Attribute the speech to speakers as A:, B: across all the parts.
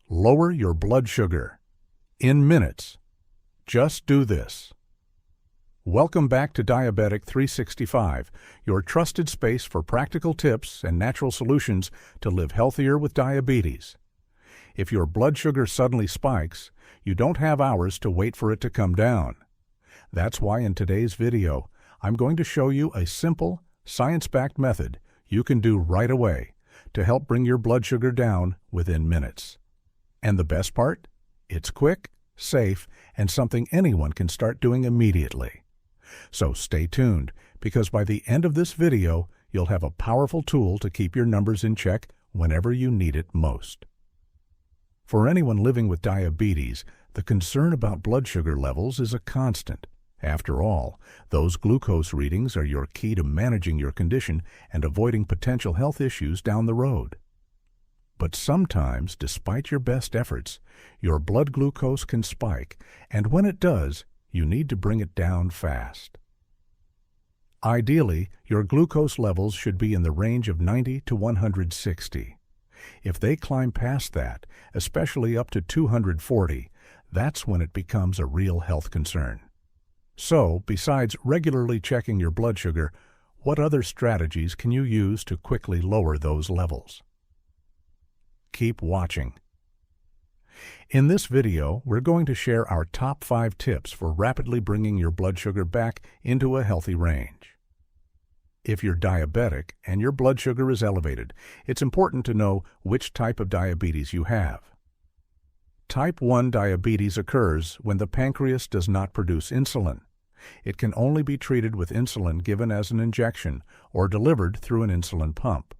A: Lower your blood sugar. In minutes. Just do this. Welcome back to Diabetic 365, your trusted space for practical tips and natural solutions to live healthier with diabetes. If your blood sugar suddenly spikes, you don't have hours to wait for it to come down. That's why in today's video, I'm going to show you a simple, science-backed method you can do right away to help bring your blood sugar down within minutes. And the best part? It's quick, safe, and something anyone can start doing immediately. So stay tuned, because by the end of this video, you'll have a powerful tool to keep your numbers in check whenever you need it most. For anyone living with diabetes, the concern about blood sugar levels is a constant. After all, those glucose readings are your key to managing your condition and avoiding potential health issues down the road. But sometimes, despite your best efforts, your blood glucose can spike, and when it does, you need to bring it down fast. Ideally, your glucose levels should be in the range of 90 to 160. If they climb past that, especially up to 240, that's when it becomes a real health concern. So, besides regularly checking your blood sugar, what other strategies can you use to quickly lower those levels? Keep watching. In this video, we're going to share our top 5 tips for rapidly bringing your blood sugar back into a healthy range. If you're diabetic and your blood sugar is elevated, it's important to know which type of diabetes you have. Type 1 diabetes occurs when the pancreas does not produce insulin. It can only be treated with insulin given as an injection or delivered through an insulin pump.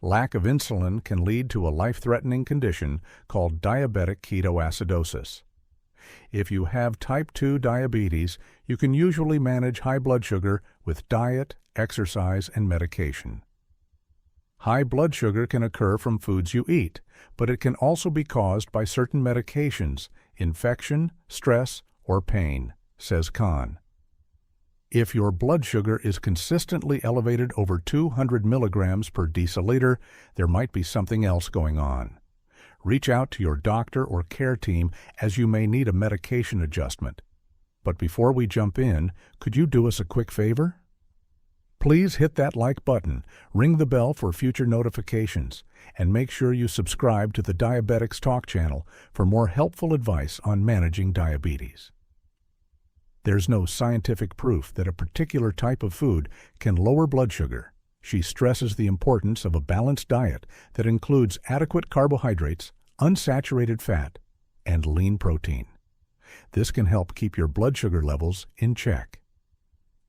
A: Lack of insulin can lead to a life-threatening condition called diabetic ketoacidosis. If you have type 2 diabetes, you can usually manage high blood sugar with diet, exercise, and medication. High blood sugar can occur from foods you eat, but it can also be caused by certain medications, infection, stress, or pain, says Khan. If your blood sugar is consistently elevated over 200 milligrams per deciliter, there might be something else going on. Reach out to your doctor or care team as you may need a medication adjustment. But before we jump in, could you do us a quick favor? Please hit that like button, ring the bell for future notifications, and make sure you subscribe to the Diabetics Talk channel for more helpful advice on managing diabetes. There's no scientific proof that a particular type of food can lower blood sugar. She stresses the importance of a balanced diet that includes adequate carbohydrates, unsaturated fat, and lean protein. This can help keep your blood sugar levels in check.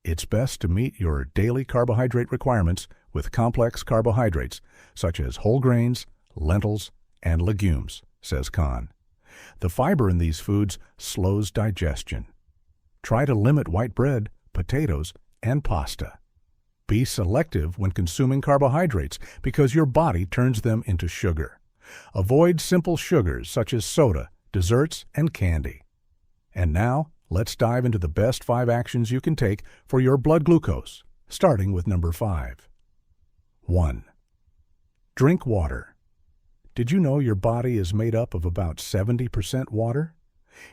A: It's best to meet your daily carbohydrate requirements with complex carbohydrates, such as whole grains, lentils, and legumes, says Khan. The fiber in these foods slows digestion. Try to limit white bread, potatoes, and pasta. Be selective when consuming carbohydrates because your body turns them into sugar. Avoid simple sugars such as soda, desserts, and candy. And now, let's dive into the best 5 actions you can take for your blood glucose, starting with number 5. 1. Drink water. Did you know your body is made up of about 70% water?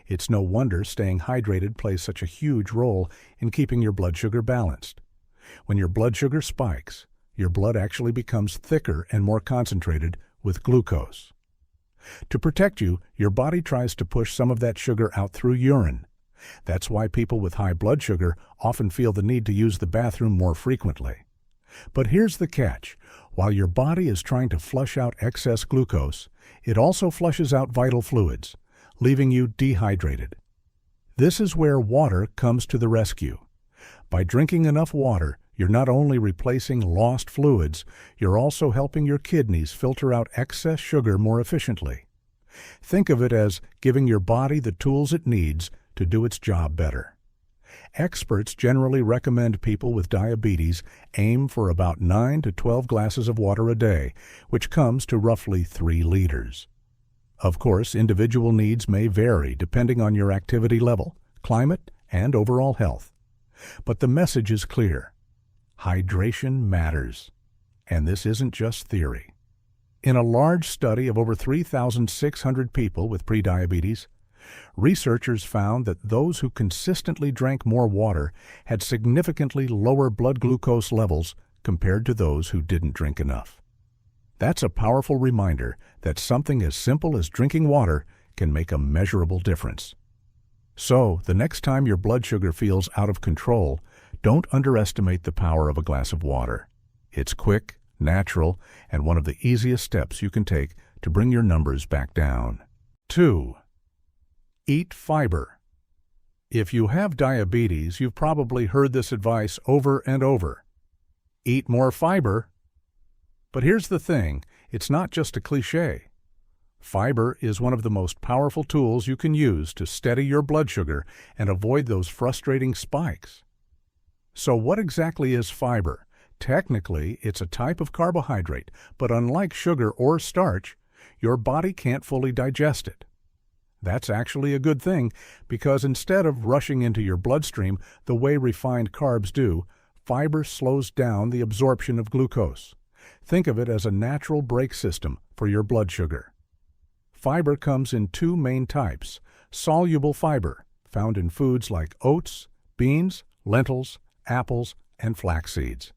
A: It's no wonder staying hydrated plays such a huge role in keeping your blood sugar balanced. When your blood sugar spikes, your blood actually becomes thicker and more concentrated with glucose. To protect you, your body tries to push some of that sugar out through urine. That's why people with high blood sugar often feel the need to use the bathroom more frequently. But here's the catch. While your body is trying to flush out excess glucose, it also flushes out vital fluids, leaving you dehydrated. This is where water comes to the rescue. By drinking enough water, you're not only replacing lost fluids, you're also helping your kidneys filter out excess sugar more efficiently. Think of it as giving your body the tools it needs to do its job better. Experts generally recommend people with diabetes aim for about 9 to 12 glasses of water a day, which comes to roughly 3 liters. Of course, individual needs may vary depending on your activity level, climate, and overall health. But the message is clear. Hydration matters. And this isn't just theory. In a large study of over 3,600 people with prediabetes, researchers found that those who consistently drank more water had significantly lower blood glucose levels compared to those who didn't drink enough. That's a powerful reminder that something as simple as drinking water can make a measurable difference. So, the next time your blood sugar feels out of control, don't underestimate the power of a glass of water. It's quick, natural, and one of the easiest steps you can take to bring your numbers back down. 2. Eat fiber. If you have diabetes, you've probably heard this advice over and over. Eat more fiber. But here's the thing, it's not just a cliché. Fiber is one of the most powerful tools you can use to steady your blood sugar and avoid those frustrating spikes. So what exactly is fiber? Technically, it's a type of carbohydrate, but unlike sugar or starch, your body can't fully digest it. That's actually a good thing, because instead of rushing into your bloodstream the way refined carbs do, fiber slows down the absorption of glucose. Think of it as a natural brake system for your blood sugar. Fiber comes in two main types: soluble fiber, found in foods like oats, beans, lentils, apples, and flax seeds.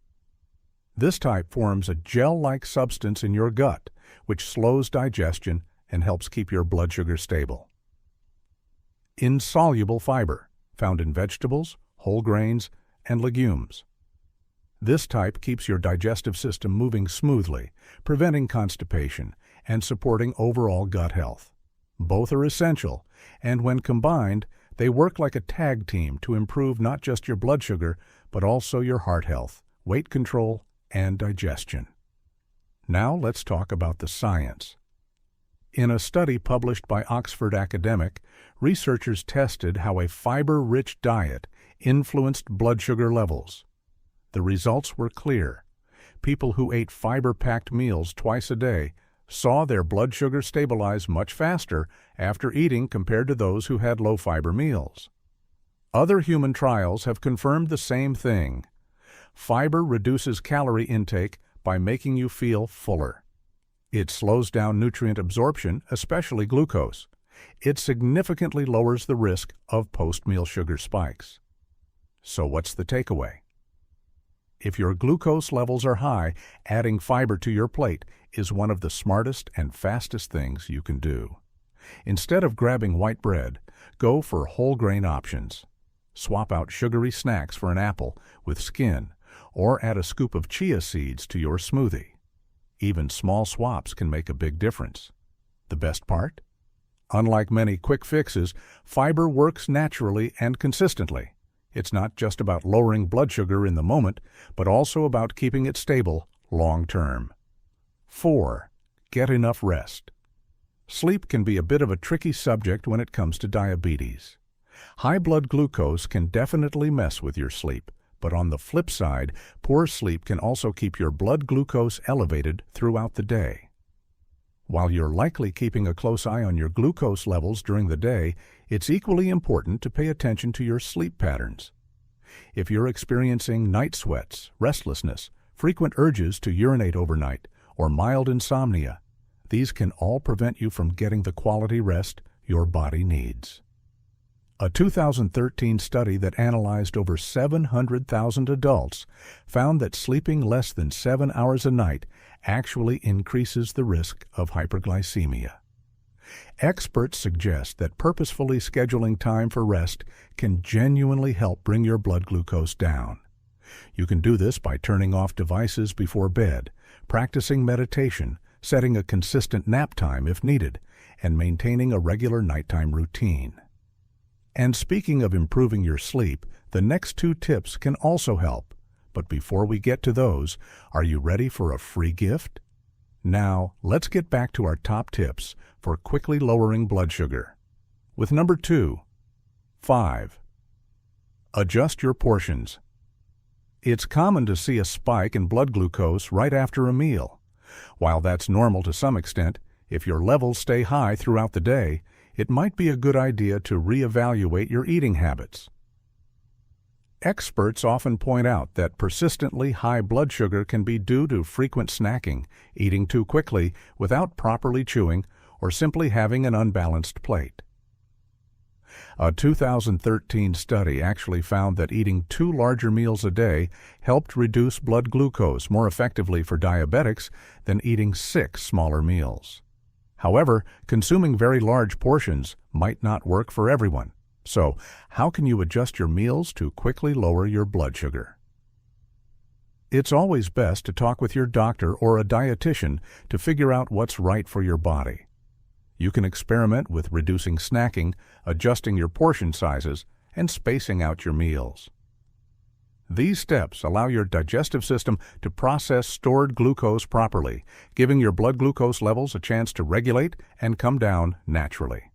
A: This type forms a gel-like substance in your gut, which slows digestion and helps keep your blood sugar stable. Insoluble fiber, found in vegetables, whole grains, and legumes. This type keeps your digestive system moving smoothly, preventing constipation and supporting overall gut health. Both are essential, and when combined, they work like a tag team to improve not just your blood sugar, but also your heart health, weight control, and digestion. Now let's talk about the science. In a study published by Oxford Academic, researchers tested how a fiber-rich diet influenced blood sugar levels. The results were clear. People who ate fiber-packed meals twice a day saw their blood sugar stabilize much faster after eating compared to those who had low-fiber meals. Other human trials have confirmed the same thing. Fiber reduces calorie intake by making you feel fuller. It slows down nutrient absorption, especially glucose. It significantly lowers the risk of post-meal sugar spikes. So what's the takeaway? If your glucose levels are high, adding fiber to your plate is one of the smartest and fastest things you can do. Instead of grabbing white bread, go for whole grain options. Swap out sugary snacks for an apple with skin, or add a scoop of chia seeds to your smoothie. Even small swaps can make a big difference. The best part? Unlike many quick fixes, fiber works naturally and consistently. It's not just about lowering blood sugar in the moment, but also about keeping it stable long term. 4. Get enough rest. Sleep can be a bit of a tricky subject when it comes to diabetes. High blood glucose can definitely mess with your sleep, but on the flip side, poor sleep can also keep your blood glucose elevated throughout the day. While you're likely keeping a close eye on your glucose levels during the day, it's equally important to pay attention to your sleep patterns. If you're experiencing night sweats, restlessness, frequent urges to urinate overnight, or mild insomnia, these can all prevent you from getting the quality rest your body needs. A 2013 study that analyzed over 700,000 adults found that sleeping less than 7 hours a night actually increases the risk of hyperglycemia. Experts suggest that purposefully scheduling time for rest can genuinely help bring your blood glucose down. You can do this by turning off devices before bed, practicing meditation, setting a consistent nap time if needed, and maintaining a regular nighttime routine. And speaking of improving your sleep, the next 2 tips can also help. But before we get to those, are you ready for a free gift? Now, let's get back to our top tips for quickly lowering blood sugar. With number 2, 5. Adjust your portions. It's common to see a spike in blood glucose right after a meal. While that's normal to some extent, if your levels stay high throughout the day, it might be a good idea to reevaluate your eating habits. Experts often point out that persistently high blood sugar can be due to frequent snacking, eating too quickly without properly chewing, or simply having an unbalanced plate. A 2013 study actually found that eating 2 larger meals a day helped reduce blood glucose more effectively for diabetics than eating 6 smaller meals. However, consuming very large portions might not work for everyone. So, how can you adjust your meals to quickly lower your blood sugar? It's always best to talk with your doctor or a dietitian to figure out what's right for your body. You can experiment with reducing snacking, adjusting your portion sizes, and spacing out your meals. These steps allow your digestive system to process stored glucose properly, giving your blood glucose levels a chance to regulate and come down naturally.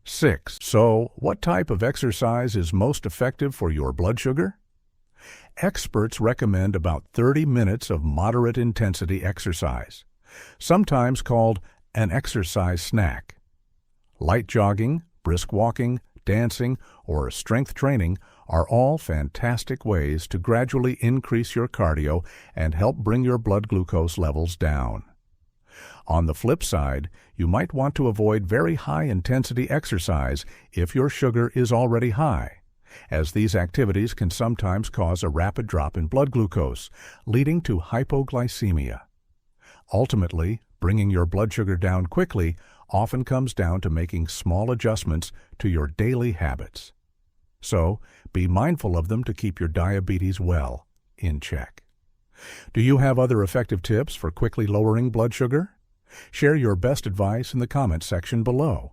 A: 6. So, what type of exercise is most effective for your blood sugar? Experts recommend about 30 minutes of moderate intensity exercise, sometimes called an exercise snack. Light jogging, brisk walking, dancing, or strength training are all fantastic ways to gradually increase your cardio and help bring your blood glucose levels down. On the flip side, you might want to avoid very high-intensity exercise if your sugar is already high, as these activities can sometimes cause a rapid drop in blood glucose, leading to hypoglycemia. Ultimately, bringing your blood sugar down quickly often comes down to making small adjustments to your daily habits. So, be mindful of them to keep your diabetes well in check. Do you have other effective tips for quickly lowering blood sugar? Share your best advice in the comments section below.